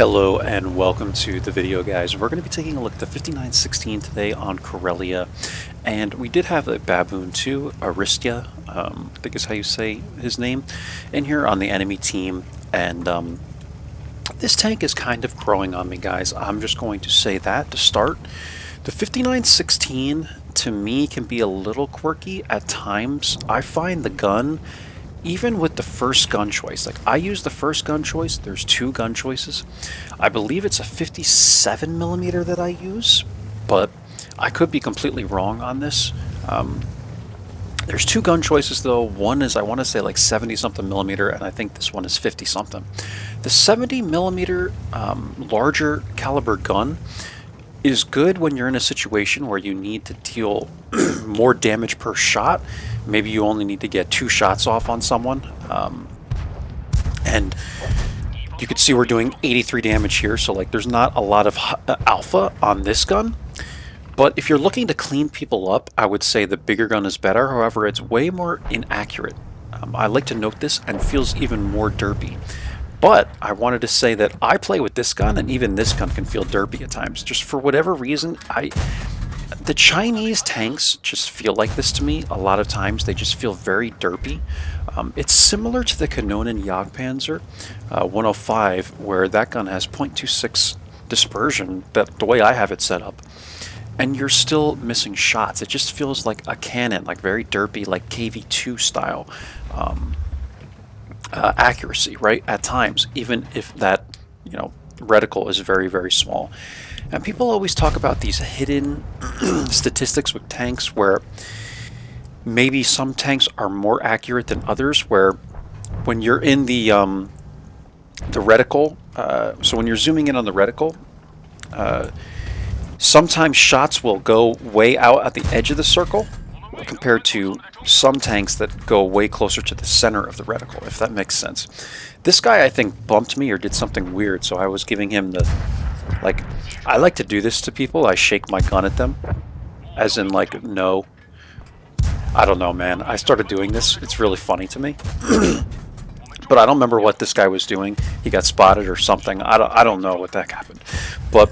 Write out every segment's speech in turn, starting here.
Hello and welcome to the video, guys. We're going to be taking a look at the 5916 today on Karelia, and we did have a baboon too, Aristia, I think is how you say his name, in here on the enemy team, and this tank is kind of growing on me, guys. I'm just going to say that to start. The 5916 to me can be a little quirky at times. I find the gun, even with the first gun choice, like I use the first gun choice, there's two gun choices. I believe it's a 57mm that I use, but I could be completely wrong on this. There's two gun choices though. One is, I want to say, like 70 something millimeter, and I think this one is 50 something. The 70mm larger caliber gun is good when you're in a situation where you need to deal more damage per shot. Maybe you only need to get 2 shots off on someone. And you can see we're doing 83 damage here, so like there's not a lot of alpha on this gun. But if you're looking to clean people up, I would say the bigger gun is better. However, it's way more inaccurate. I like to note this, and feels even more derpy. But I wanted to say that I play with this gun, and even this gun can feel derpy at times. Just for whatever reason, the Chinese tanks just feel like this to me. A lot of times they just feel very derpy. It's similar to the Kanonen Jagdpanzer 105, where that gun has 0.26 dispersion, the way I have it set up. And you're still missing shots. It just feels like a cannon, like very derpy, like KV2 style. Accuracy, right? At times, even if that, reticle is very, very small. And people always talk about these hidden statistics with tanks where maybe some tanks are more accurate than others, where when you're in the reticle, so when you're zooming in on the reticle, sometimes shots will go way out at the edge of the circle, compared to some tanks that go way closer to the center of the reticle, if that makes sense. This guy, I think, bumped me or did something weird, so I was giving him the, like, I like to do this to people. I shake my gun at them, as in, like, no. I don't know, man. I started doing this. It's really funny to me. But I don't remember what this guy was doing. He got spotted or something. I don't know what the heck happened. But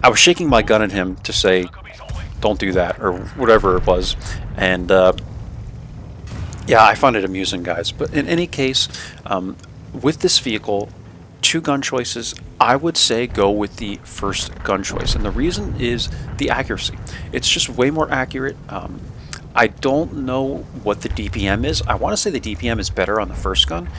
I was shaking my gun at him to say, don't do that, or whatever it was. And yeah, I find it amusing, guys. But in any case, with this vehicle, 2 gun choices, I would say go with the first gun choice. And the reason is the accuracy. It's just way more accurate. I don't know what the DPM is. I want to say the DPM is better on the first gun.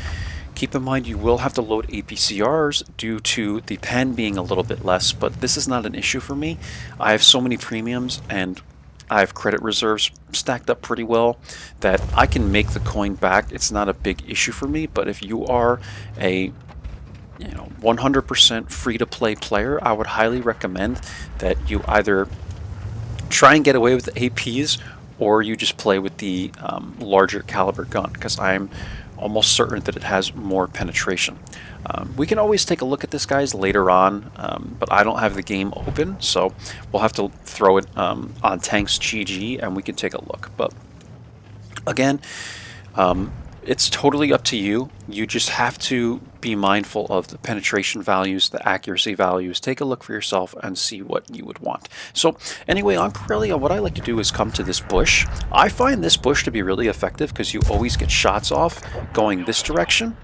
Keep in mind you will have to load APCRs due to the pen being a little bit less, but this is not an issue for me. I have so many premiums and I have credit reserves stacked up pretty well that I can make the coin back. It's not a big issue for me, but if you are a 100% free-to-play player, I would highly recommend that you either try and get away with the APs or you just play with the larger caliber gun, because I'm almost certain that it has more penetration. We can always take a look at this, guys, later on, but I don't have the game open, so we'll have to throw it on Tanks GG and we can take a look. But again, it's totally up to you. You just have to be mindful of the penetration values, the accuracy values. Take a look for yourself and see what you would want. So anyway, on Karelia, what I like to do is come to this bush. I find this bush to be really effective because you always get shots off going this direction,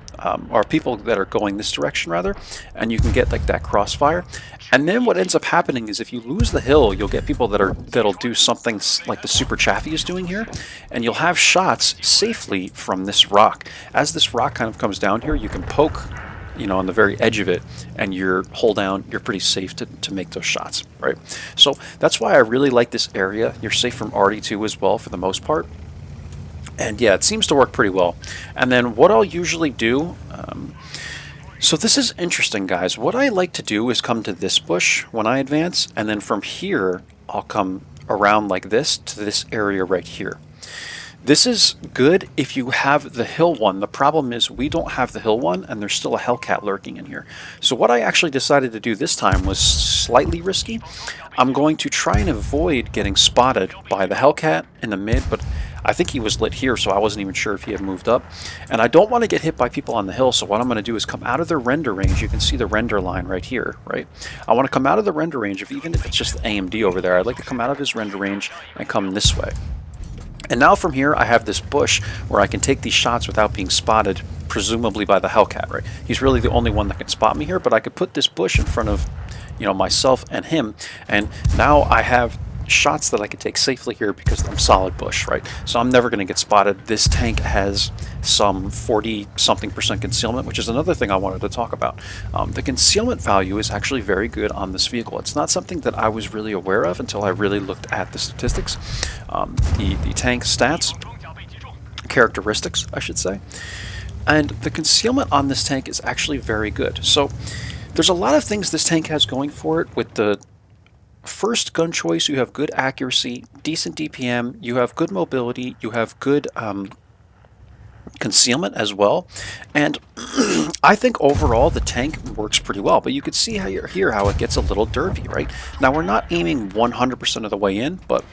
or people that are going this direction rather, and you can get like that crossfire. And then what ends up happening is if you lose the hill, you'll get people that'll do something like the Super Chaffee is doing here, and you'll have shots safely from this rock. As this rock kind of comes down here, you can poke, on the very edge of it, and you're hold down, you're pretty safe to make those shots, right? So that's why I really like this area. You're safe from RD2 as well for the most part. And yeah, it seems to work pretty well. And then what I'll usually do, so this is interesting, guys. What I like to do is come to this bush when I advance, and then from here, I'll come around like this to this area right here. This is good if you have the hill one. The problem is we don't have the hill one, and there's still a Hellcat lurking in here. So what I actually decided to do this time was slightly risky. I'm going to try and avoid getting spotted by the Hellcat in the mid, but I think he was lit here, so I wasn't even sure if he had moved up. And I don't want to get hit by people on the hill, so what I'm going to do is come out of the render range. You can see the render line right here, right? I want to come out of the render range, even if it's just AMD over there. I'd like to come out of his render range and come this way. And now from here, I have this bush where I can take these shots without being spotted, presumably by the Hellcat, right? He's really the only one that can spot me here, but I could put this bush in front of, you know, myself and him, and now I have shots that I could take safely here because I'm solid bush, right? So I'm never going to get spotted. This tank has some 40-something% concealment, which is another thing I wanted to talk about. The concealment value is actually very good on this vehicle. It's not something that I was really aware of until I really looked at the statistics, the tank stats, characteristics, I should say. And the concealment on this tank is actually very good. So there's a lot of things this tank has going for it. With the first gun choice, you have good accuracy, decent DPM, you have good mobility, you have good concealment as well, and I think overall the tank works pretty well. But you can see how how it gets a little derpy, right? Now we're not aiming 100% of the way in, but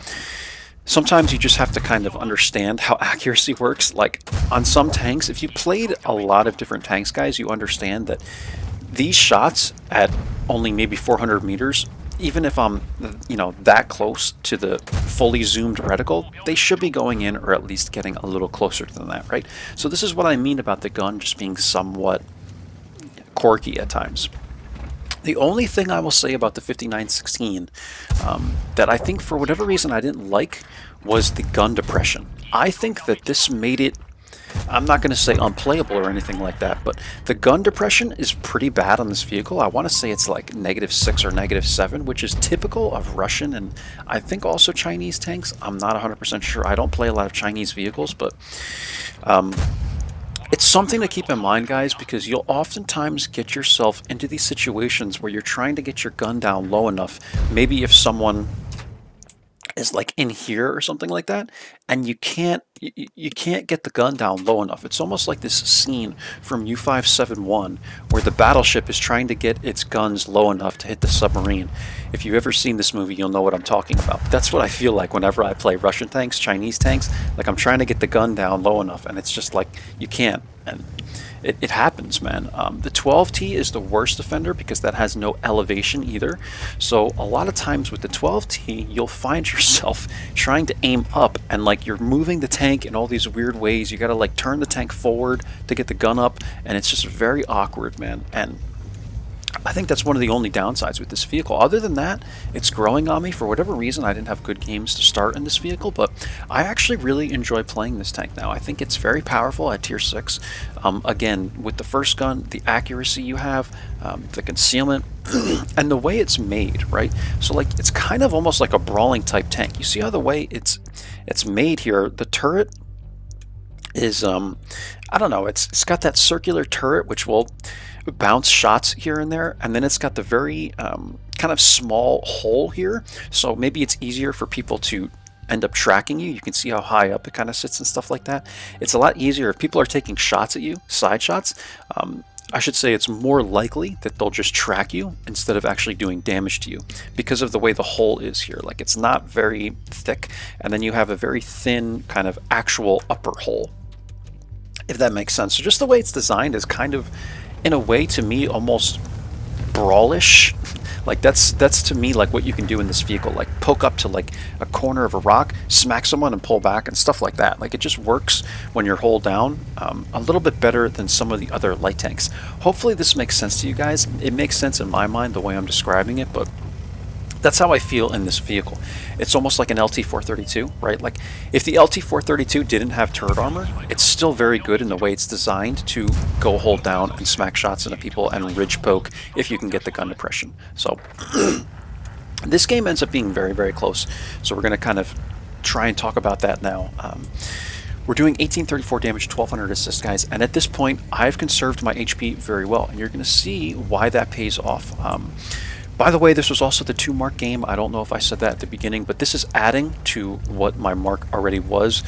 sometimes you just have to kind of understand how accuracy works. Like on some tanks, if you played a lot of different tanks, guys, you understand that these shots at only maybe 400 meters, even if I'm, you know, that close to the fully zoomed reticle, they should be going in or at least getting a little closer than that, right? So this is what I mean about the gun just being somewhat quirky at times. The only thing I will say about the 5916 that I think for whatever reason I didn't like was the gun depression. I think that this made it, I'm not going to say unplayable or anything like that, but the gun depression is pretty bad on this vehicle. I want to say it's like -6 or -7, which is typical of Russian and I think also Chinese tanks. I'm not 100% sure. I don't play a lot of Chinese vehicles, but it's something to keep in mind, guys, because you'll oftentimes get yourself into these situations where you're trying to get your gun down low enough. Maybe if someone is like in here or something like that, and you can't get the gun down low enough. It's almost like this scene from U-571 where the battleship is trying to get its guns low enough to hit the submarine. If you've ever seen this movie, you'll know what I'm talking about. That's what I feel like whenever I play Russian tanks, Chinese tanks. Like I'm trying to get the gun down low enough, and it's just like you can't. And it happens, man. The 12T is the worst offender because that has no elevation either. So a lot of times with the 12T, you'll find yourself trying to aim up and like you're moving the tank in all these weird ways. You got to like turn the tank forward to get the gun up, and it's just very awkward, man. And I think that's one of the only downsides with this vehicle. Other than that, it's growing on me. For whatever reason, I didn't have good games to start in this vehicle, but I actually really enjoy playing this tank now. I think it's very powerful at tier 6. Again, with the first gun, the accuracy you have, the concealment, and the way it's made, right? So like it's kind of almost like a brawling type tank. You see how the way it's made here, the turret is I don't know, it's got that circular turret which will bounce shots here and there, and then it's got the very kind of small hole here, so maybe it's easier for people to end up tracking you. You can see how high up it kind of sits and stuff like that. It's a lot easier if people are taking shots at you, side shots. I should say it's more likely that they'll just track you instead of actually doing damage to you because of the way the hole is here. Like it's not very thick, and then you have a very thin kind of actual upper hole, if that makes sense. So just the way it's designed is kind of, in a way, to me, almost brawlish. Like that's to me like what you can do in this vehicle, like poke up to like a corner of a rock, smack someone and pull back and stuff like that. Like it just works when you're hold down a little bit better than some of the other light tanks. Hopefully this makes sense to you guys. It makes sense in my mind the way I'm describing it, but that's how I feel in this vehicle. It's almost like an LT-432, right? Like if the LT-432 didn't have turret armor, it's still very good in the way it's designed to go hold down and smack shots into people and ridge poke if you can get the gun depression. So this game ends up being very, very close. So we're going to kind of try and talk about that now. We're doing 1834 damage, 1200 assist, guys, and at this point I've conserved my HP very well, and you're going to see why that pays off. By the way, this was also the 2 mark game. I don't know if I said that at the beginning, but this is adding to what my mark already was.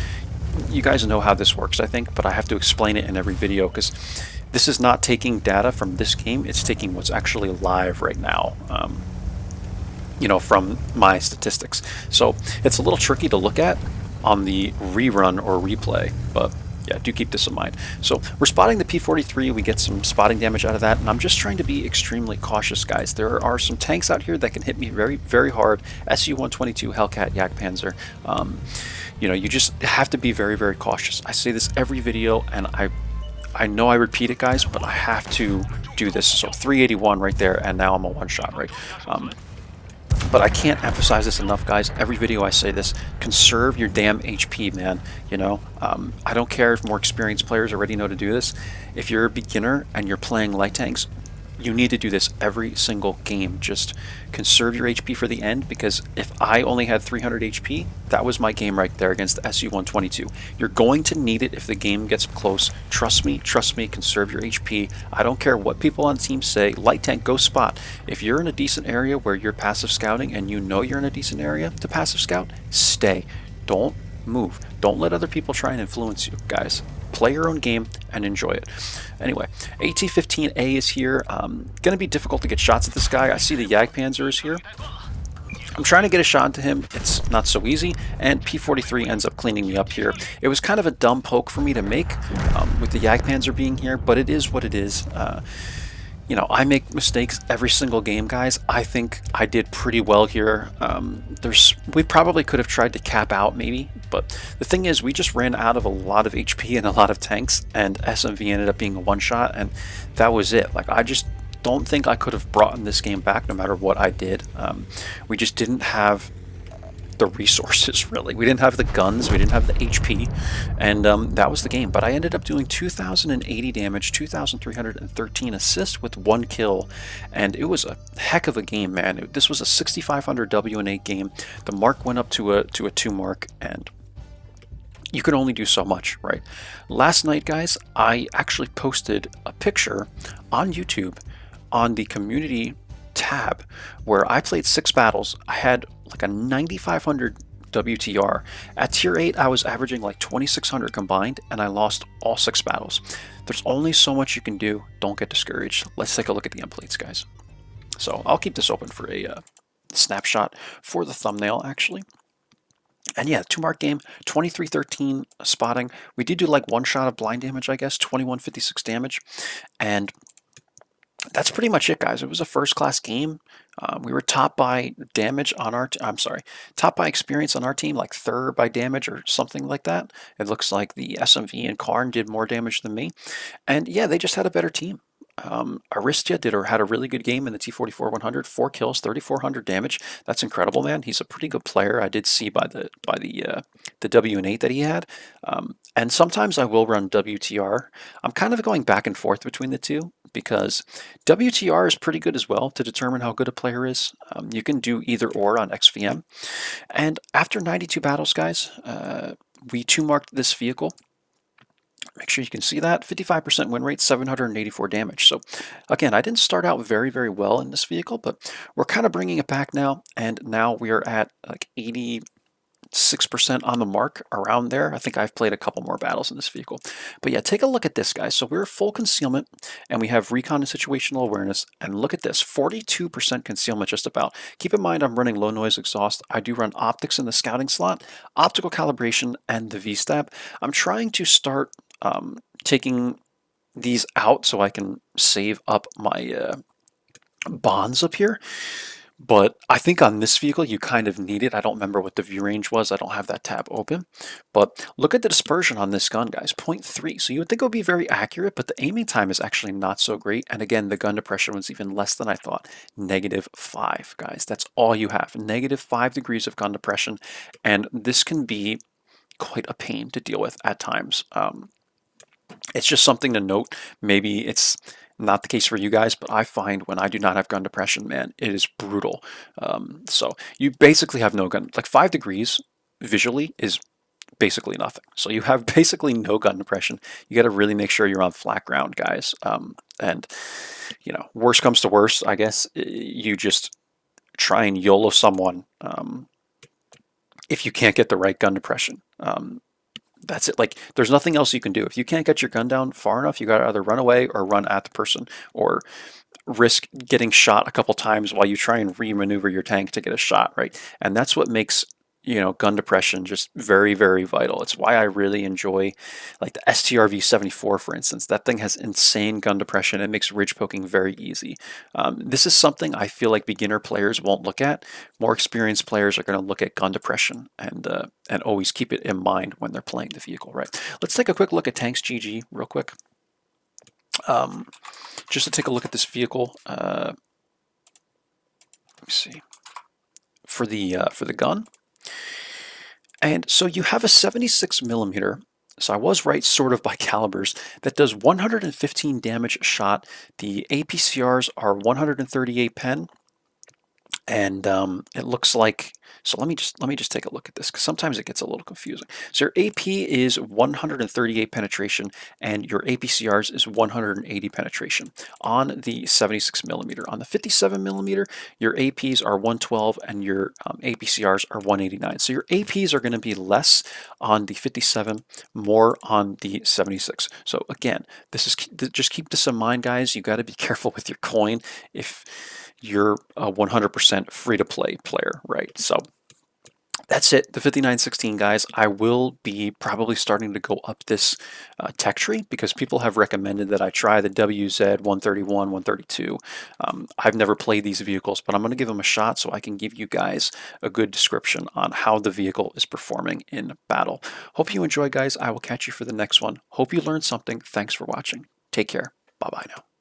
You guys know how this works, I think, but I have to explain it in every video because this is not taking data from this game. It's taking what's actually live right now, you know, from my statistics. So it's a little tricky to look at on the rerun or replay, but yeah, do keep this in mind. So we're spotting the P-43, we get some spotting damage out of that, and I'm just trying to be extremely cautious, guys. There are some tanks out here that can hit me very, very hard. Su-122, Hellcat, Yak Panzer. You know, you just have to be very, very cautious. I say this every video, and I know I repeat it, guys, but I have to do this. So 381 right there, and now I'm a one-shot, right? But I can't emphasize this enough, guys. Every video I say this: conserve your damn HP, man. You know, I don't care if more experienced players already know to do this. If you're a beginner and you're playing light tanks, you need to do this every single game. Just conserve your HP for the end, because if I only had 300 HP, that was my game right there against the Su-122. You're going to need it if the game gets close. Trust me, conserve your HP. I don't care what people on teams say. Light tank, go spot. If you're in a decent area where you're passive scouting and you know you're in a decent area to passive scout, stay. Don't move. Don't let other people try and influence you, guys. Play your own game and enjoy it. Anyway, AT-15A is here. Gonna be difficult to get shots at this guy. I see the Jagdpanzer is here. I'm trying to get a shot into him. It's not so easy, and P-43 ends up cleaning me up here. It was kind of a dumb poke for me to make with the Jagdpanzer being here, but it is what it is. You know, I make mistakes every single game, guys. I think I did pretty well here. We probably could have tried to cap out maybe, but the thing is, we just ran out of a lot of HP and a lot of tanks, and SMV ended up being a one-shot, and that was it. Like, I just don't think I could have brought in this game back no matter what I did. We just didn't have the resources, really. We didn't have the guns, we didn't have the HP, and that was the game. But I ended up doing 2,080 damage, 2,313 assists with 1 kill, and it was a heck of a game, man. This was a 6,500 WN8 game. The mark went up to a 2 mark, and you can only do so much, right? Last night, guys, I actually posted a picture on YouTube on the community tab where I played 6 battles. I had like a 9,500 WTR. At tier 8, I was averaging like 2,600 combined, and I lost all 6 battles. There's only so much you can do. Don't get discouraged. Let's take a look at the end plates, guys. So I'll keep this open for a snapshot for the thumbnail, actually. And yeah, 2 mark game, 2313 spotting. We did do like 1 shot of blind damage, I guess, 2156 damage. And that's pretty much it, guys. It was a first-class game. We were top by damage on our, top by experience on our team, like 3rd by damage or something like that. It looks like the SMV and Karn did more damage than me. And yeah, they just had a better team. Aristia had a really good game in the T-44-100, 4 kills, 3,400 damage. That's incredible, man. He's a pretty good player. I did see by the WN8 that he had. And sometimes I will run WTR. I'm kind of going back and forth between the two, because WTR is pretty good as well to determine how good a player is. You can do either or on XVM. And after 92 battles, guys, we 2-marked this vehicle. Make sure you can see that. 55% win rate, 784 damage. So again, I didn't start out very, very well in this vehicle, but we're kind of bringing it back now. And now we are at like 86% on the mark, around there. I think I've played a couple more battles in this vehicle. But yeah, take a look at this, guys. So we're full concealment, and we have recon and situational awareness. And look at this, 42% concealment just about. Keep in mind, I'm running low noise exhaust. I do run optics in the scouting slot, optical calibration, and the V-stab. I'm trying to start taking these out so I can save up my bonds up here. But I think on this vehicle you kind of need it. I don't remember what the view range was. I don't have that tab open. But look at the dispersion on this gun, guys, 0.3. So you would think it would be very accurate, but the aiming time is actually not so great. And again, the gun depression was even less than I thought. -5, guys. That's all you have. -5 degrees of gun depression. And this can be quite a pain to deal with at times. It's just something to note. Maybe it's not the case for you guys, but I find when I do not have gun depression, man, it is brutal. So you basically have no gun. Like 5 degrees visually is basically nothing. So you have basically no gun depression. You got to really make sure you're on flat ground, guys. And, you know, worst comes to worst, I guess, you just try and YOLO someone if you can't get the right gun depression. That's it. Like, there's nothing else you can do. If you can't get your gun down far enough, you got to either run away or run at the person, or risk getting shot a couple times while you try and re-maneuver your tank to get a shot, right? And that's what makes gun depression just very, very vital. It's why I really enjoy like the STRV 74, for instance. That thing has insane gun depression. It makes ridge poking very easy. This is something I feel like beginner players won't look at. More experienced players are going to look at gun depression and always keep it in mind when they're playing the vehicle, right? Let's take a quick look at Tanks GG real quick. Just to take a look at this vehicle. Let me see. For the gun. And so you have a 76 millimeter. So I was right sort of by calibers. That does 115 damage a shot. The APCRs are 138 pen. And it looks like, so let me just take a look at this because sometimes it gets a little confusing. So your AP is 138 penetration and your APCRs is 180 penetration on the 76 millimeter. On the 57 millimeter, your APs are 112 and your APCRs are 189. So your APs are going to be less on the 57, more on the 76. So again, just keep this in mind, guys. You got to be careful with your coin if you're a 100% free-to-play player, right? So that's it, the 5916, guys. I will be probably starting to go up this tech tree because people have recommended that I try the WZ 131, 132. I've never played these vehicles, but I'm going to give them a shot so I can give you guys a good description on how the vehicle is performing in battle. Hope you enjoy, guys. I will catch you for the next one. Hope you learned something. Thanks for watching. Take care. Bye-bye now.